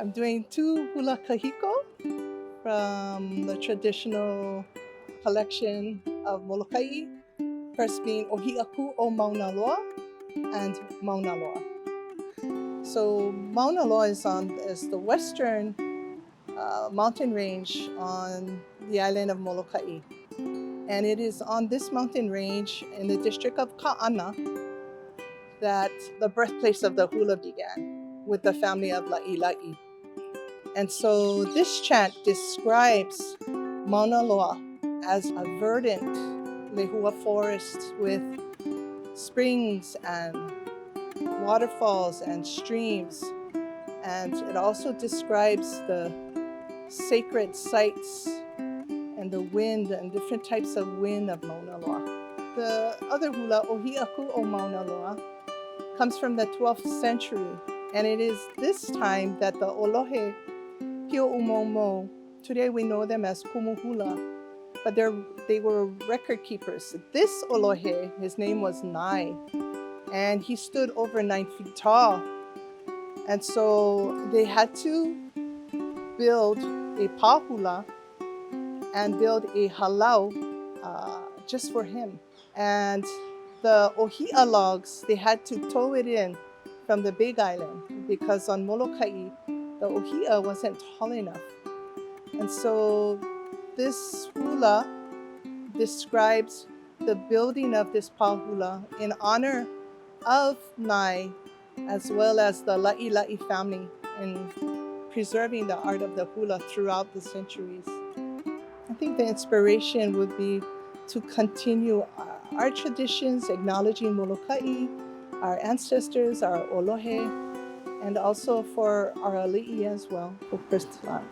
I'm doing 2 hula kahiko from the traditional collection of Molokaʻi. First being Ku O Maunaloa and Maunaloa. So Maunaloa is the western mountain range on the island of Molokaʻi. And it is on this mountain range in the district of Ka'ana that the birthplace of the hula began with the family of Laʻilaʻi. And so this chant describes Maunaloa as a verdant lehua forest with springs and waterfalls and streams. And it also describes the sacred sites and the wind and different types of wind of Maunaloa. The other hula, ʻŌhiʻa Ku O Maunaloa, comes from the 12th century. And it is this time that the ʻōlohe pio today we know them as Kumu hula, but they were record keepers. This ʻōlohe, his name was Nai, and he stood over 9 feet tall. And so they had to build a pāhula and build a Hālau just for him. And the ʻŌhiʻa logs, they had to tow it in from the Big Island because on Molokaʻi, the ʻŌhiʻa wasn't tall enough. And so this hula describes the building of this pāhula in honor of Nai, as well as the Laʻilaʻi family in preserving the art of the hula throughout the centuries. I think the inspiration would be to continue our traditions, acknowledging Molokaʻi, our ancestors, our ʻōlohe, and also for our ali'i as well, for Kristala.